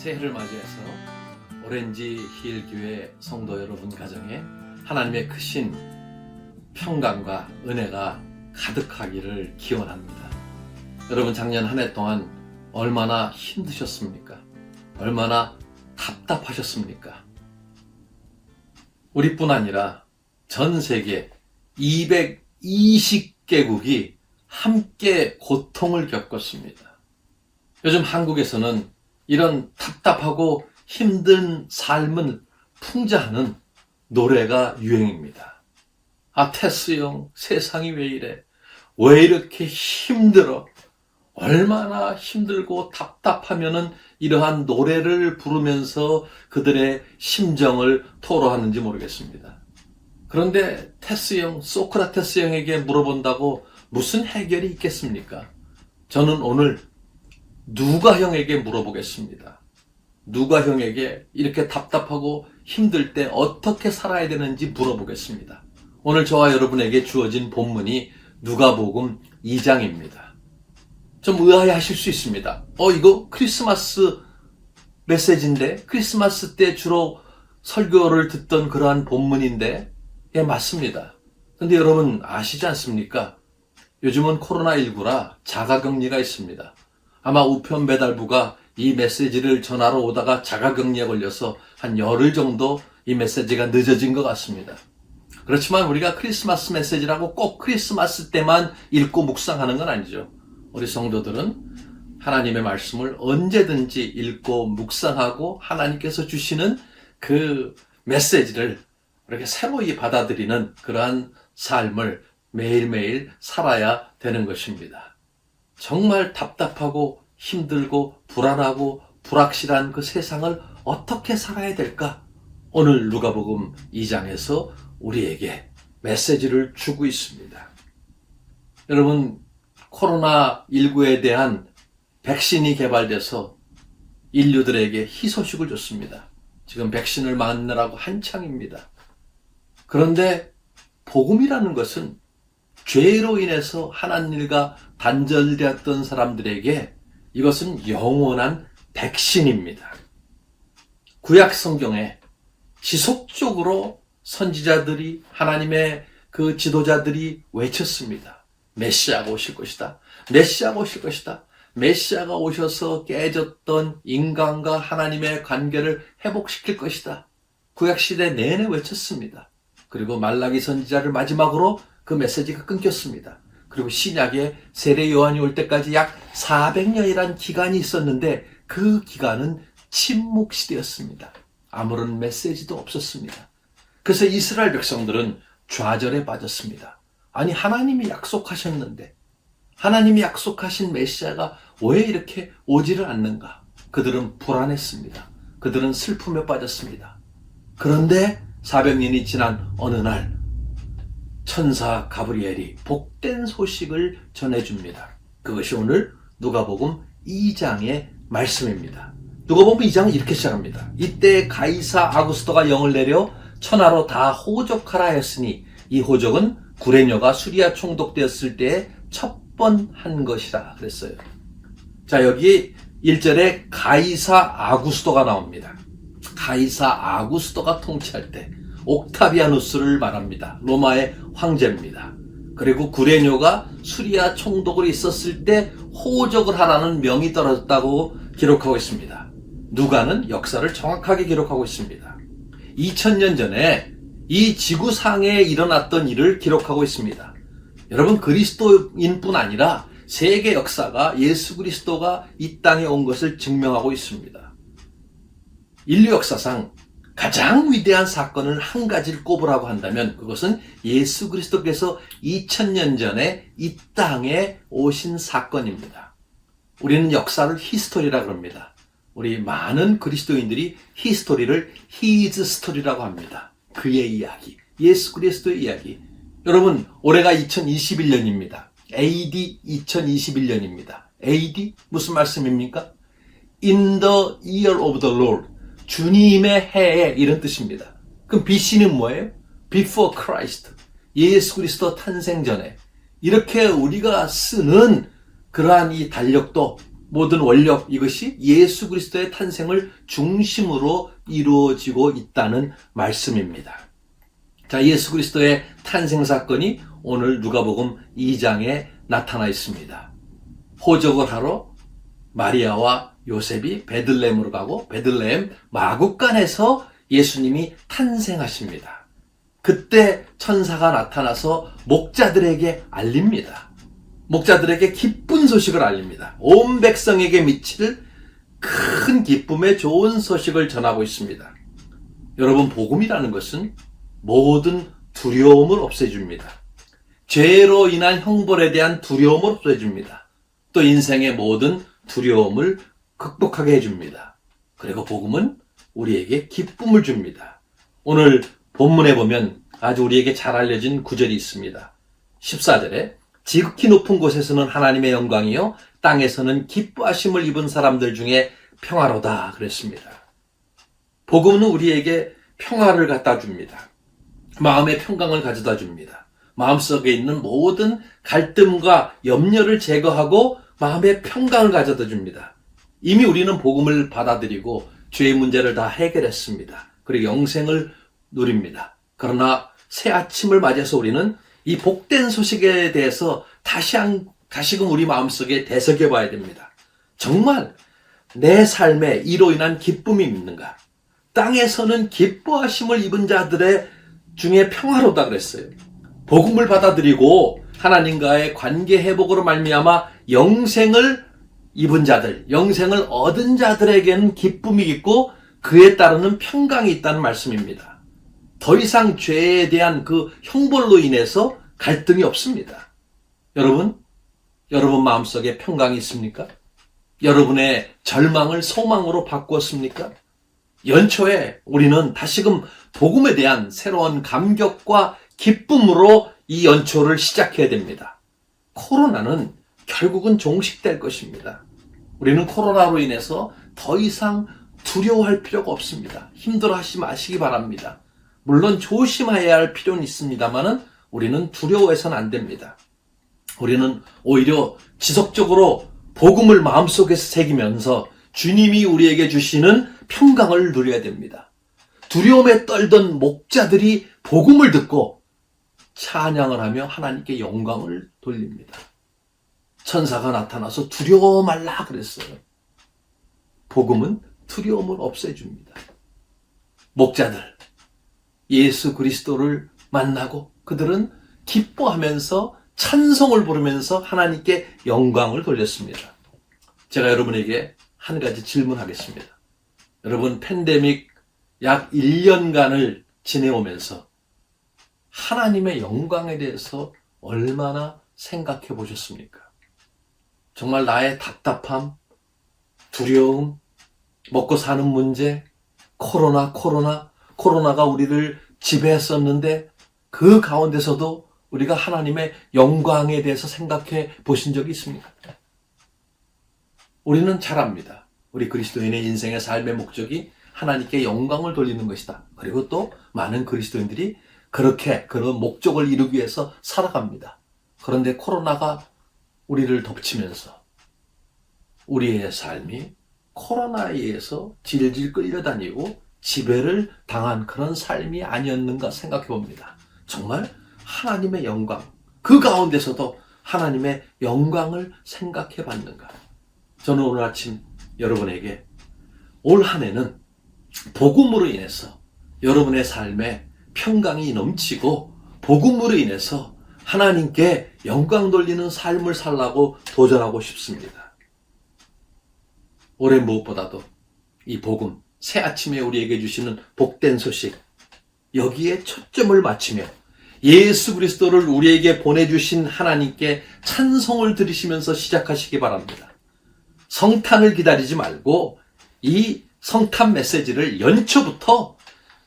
새해를 맞이해서 오렌지 힐 교회 성도 여러분 가정에 하나님의 크신 평강과 은혜가 가득하기를 기원합니다. 여러분 작년 한 해 동안 얼마나 힘드셨습니까? 얼마나 답답하셨습니까? 우리뿐 아니라 전 세계 220개국이 함께 고통을 겪었습니다. 요즘 한국에서는 이런 답답하고 힘든 삶을 풍자하는 노래가 유행입니다. 아, 테스 형, 세상이 왜 이래? 왜 이렇게 힘들어? 얼마나 힘들고 답답하면은 이러한 노래를 부르면서 그들의 심정을 토로하는지 모르겠습니다. 그런데 테스 형, 소크라테스 형에게 물어본다고 무슨 해결이 있겠습니까? 저는 오늘 누가 형에게 물어보겠습니다. 누가 형에게 이렇게 답답하고 힘들 때 어떻게 살아야 되는지 물어보겠습니다. 오늘 저와 여러분에게 주어진 본문이 누가복음 2장입니다. 좀 의아해하실 수 있습니다. 이거 크리스마스 메시지인데, 크리스마스 때 주로 설교를 듣던 그러한 본문인데, 예, 맞습니다. 근데 여러분 아시지 않습니까? 요즘은 코로나19라 자가격리가 있습니다. 아마 우편 배달부가 이 메시지를 전하러 오다가 자가격리에 걸려서 한 열흘 정도 이 메시지가 늦어진 것 같습니다. 그렇지만 우리가 크리스마스 메시지라고 꼭 크리스마스 때만 읽고 묵상하는 건 아니죠. 우리 성도들은 하나님의 말씀을 언제든지 읽고 묵상하고 하나님께서 주시는 그 메시지를 이렇게 새로이 받아들이는 그러한 삶을 매일매일 살아야 되는 것입니다. 정말 답답하고 힘들고 불안하고 불확실한 그 세상을 어떻게 살아야 될까? 오늘 누가복음 2장에서 우리에게 메시지를 주고 있습니다. 여러분, 코로나19에 대한 백신이 개발돼서 인류들에게 희소식을 줬습니다. 지금 백신을 맞느라고 한창입니다. 그런데 복음이라는 것은 죄로 인해서 하나님과 단절되었던 사람들에게 이것은 영원한 백신입니다. 구약 성경에 지속적으로 선지자들이 하나님의 그 지도자들이 외쳤습니다. 메시아가 오실 것이다. 메시아가 오실 것이다. 메시아가 오셔서 깨졌던 인간과 하나님의 관계를 회복시킬 것이다. 구약시대 내내 외쳤습니다. 그리고 말라기 선지자를 마지막으로 그 메시지가 끊겼습니다. 그리고 신약의 세례 요한이 올 때까지 약 400년이란 기간이 있었는데 그 기간은 침묵 시대였습니다. 아무런 메시지도 없었습니다. 그래서 이스라엘 백성들은 좌절에 빠졌습니다. 아니, 하나님이 약속하셨는데 하나님이 약속하신 메시아가 왜 이렇게 오지를 않는가? 그들은 불안했습니다. 그들은 슬픔에 빠졌습니다. 그런데 400년이 지난 어느 날 천사 가브리엘이 복된 소식을 전해줍니다. 그것이 오늘 누가복음 2장의 말씀입니다. 누가복음 2장은 이렇게 시작합니다. 이때 가이사 아구스토가 영을 내려 천하로 다 호적하라 했으니 이 호적은 구레뇨가 수리아 총독되었을 때에 첫 번 한 것이라 그랬어요. 자, 여기 1절에 가이사 아구스토가 나옵니다. 가이사 아구스토가 통치할 때 옥타비아누스를 말합니다. 로마의 황제입니다. 그리고 구레뇨가 수리아 총독으로 있었을 때 호적을 하라는 명이 떨어졌다고 기록하고 있습니다. 누가는 역사를 정확하게 기록하고 있습니다. 2000년 전에 이 지구상에 일어났던 일을 기록하고 있습니다. 여러분, 그리스도인뿐 아니라 세계 역사가 예수 그리스도가 이 땅에 온 것을 증명하고 있습니다. 인류 역사상 가장 위대한 사건을 한 가지를 꼽으라고 한다면 그것은 예수 그리스도께서 2000년 전에 이 땅에 오신 사건입니다. 우리는 역사를 히스토리라고 합니다. 우리 많은 그리스도인들이 히스토리를 히즈 스토리라고 합니다. 그의 이야기, 예수 그리스도의 이야기. 여러분, 올해가 2021년입니다. AD 2021년입니다. AD 무슨 말씀입니까? In the year of the Lord. 주님의 해에 이런 뜻입니다. 그럼 BC는 뭐예요? Before Christ. 예수 그리스도 탄생 전에. 이렇게 우리가 쓰는 그러한 이 달력도 모든 원력 이것이 예수 그리스도의 탄생을 중심으로 이루어지고 있다는 말씀입니다. 자, 예수 그리스도의 탄생 사건이 오늘 누가복음 2장에 나타나 있습니다. 호적을 하러 마리아와 요셉이 베들레헴으로 가고 베들레헴 마구간에서 예수님이 탄생하십니다. 그때 천사가 나타나서 목자들에게 알립니다. 목자들에게 기쁜 소식을 알립니다. 온 백성에게 미칠 큰 기쁨의 좋은 소식을 전하고 있습니다. 여러분, 복음이라는 것은 모든 두려움을 없애줍니다. 죄로 인한 형벌에 대한 두려움을 없애줍니다. 또 인생의 모든 두려움을 극복하게 해줍니다. 그리고 복음은 우리에게 기쁨을 줍니다. 오늘 본문에 보면 아주 우리에게 잘 알려진 구절이 있습니다. 14절에 지극히 높은 곳에서는 하나님의 영광이요 땅에서는 기뻐하심을 입은 사람들 중에 평화로다 그랬습니다. 복음은 우리에게 평화를 갖다 줍니다. 마음의 평강을 가져다 줍니다. 마음속에 있는 모든 갈등과 염려를 제거하고 마음의 평강을 가져다 줍니다. 이미 우리는 복음을 받아들이고 죄의 문제를 다 해결했습니다. 그리고 영생을 누립니다. 그러나 새 아침을 맞이해서 우리는 이 복된 소식에 대해서 다시금 우리 마음속에 되새겨 봐야 됩니다. 정말 내 삶에 이로 인한 기쁨이 있는가? 땅에서는 기뻐하심을 입은 자들의 중에 평화로다 그랬어요. 복음을 받아들이고 하나님과의 관계 회복으로 말미암아 영생을 입은 자들, 영생을 얻은 자들에게는 기쁨이 있고 그에 따르는 평강이 있다는 말씀입니다. 더 이상 죄에 대한 그 형벌로 인해서 갈등이 없습니다. 여러분 마음속에 평강이 있습니까? 여러분의 절망을 소망으로 바꾸었습니까? 연초에 우리는 다시금 복음에 대한 새로운 감격과 기쁨으로 이 연초를 시작해야 됩니다. 코로나는 결국은 종식될 것입니다. 우리는 코로나로 인해서 더 이상 두려워할 필요가 없습니다. 힘들어하지 마시기 바랍니다. 물론 조심해야 할 필요는 있습니다만은 우리는 두려워해서는 안 됩니다. 우리는 오히려 지속적으로 복음을 마음속에서 새기면서 주님이 우리에게 주시는 평강을 누려야 됩니다. 두려움에 떨던 목자들이 복음을 듣고 찬양을 하며 하나님께 영광을 돌립니다. 천사가 나타나서 두려워 말라 그랬어요. 복음은 두려움을 없애줍니다. 목자들, 예수 그리스도를 만나고 그들은 기뻐하면서 찬송을 부르면서 하나님께 영광을 돌렸습니다. 제가 여러분에게 한 가지 질문하겠습니다. 여러분, 팬데믹 약 1년간을 지내오면서 하나님의 영광에 대해서 얼마나 생각해 보셨습니까? 정말 나의 답답함, 두려움, 먹고 사는 문제, 코로나가 우리를 지배했었는데 그 가운데서도 우리가 하나님의 영광에 대해서 생각해 보신 적이 있습니까? 우리는 잘 압니다. 우리 그리스도인의 인생의 삶의 목적이 하나님께 영광을 돌리는 것이다. 그리고 또 많은 그리스도인들이 그런 목적을 이루기 위해서 살아갑니다. 그런데 코로나가 우리를 덮치면서 우리의 삶이 코로나에 의해서 질질 끌려다니고 지배를 당한 그런 삶이 아니었는가 생각해 봅니다. 정말 하나님의 영광, 그 가운데서도 하나님의 영광을 생각해 봤는가? 저는 오늘 아침 여러분에게 올 한 해는 복음으로 인해서 여러분의 삶에 평강이 넘치고 복음으로 인해서 하나님께 영광 돌리는 삶을 살라고 도전하고 싶습니다. 올해 무엇보다도 이 복음, 새 아침에 우리에게 주시는 복된 소식, 여기에 초점을 맞추며 예수 그리스도를 우리에게 보내주신 하나님께 찬송을 드리시면서 시작하시기 바랍니다. 성탄을 기다리지 말고 이 성탄 메시지를 연초부터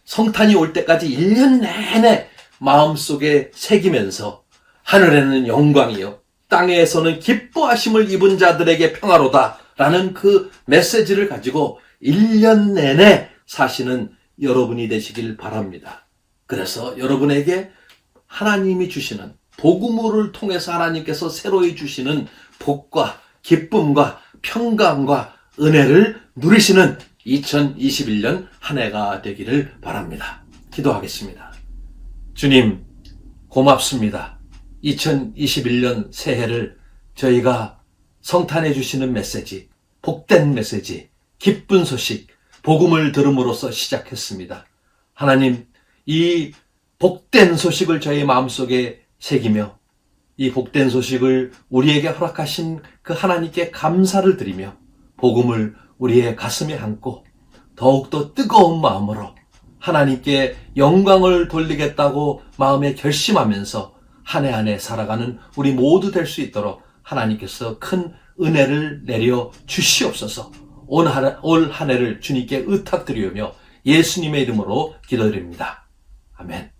성탄이 올 때까지 1년 내내 마음속에 새기면서 하늘에는 영광이요 땅에서는 기뻐하심을 입은 자들에게 평화로다 라는 그 메시지를 가지고 1년 내내 사시는 여러분이 되시길 바랍니다. 그래서 여러분에게 하나님이 주시는 복음을 통해서 하나님께서 새로이 주시는 복과 기쁨과 평강과 은혜를 누리시는 2021년 한 해가 되기를 바랍니다. 기도하겠습니다. 주님, 고맙습니다. 2021년 새해를 저희가 성탄해 주시는 메시지, 복된 메시지, 기쁜 소식, 복음을 들음으로써 시작했습니다. 하나님, 이 복된 소식을 저희 마음속에 새기며 이 복된 소식을 우리에게 허락하신 그 하나님께 감사를 드리며 복음을 우리의 가슴에 안고 더욱더 뜨거운 마음으로 하나님께 영광을 돌리겠다고 마음에 결심하면서 한 해 한 해 살아가는 우리 모두 될 수 있도록 하나님께서 큰 은혜를 내려 주시옵소서. 올 한 해를 주님께 의탁드리며 예수님의 이름으로 기도드립니다. 아멘.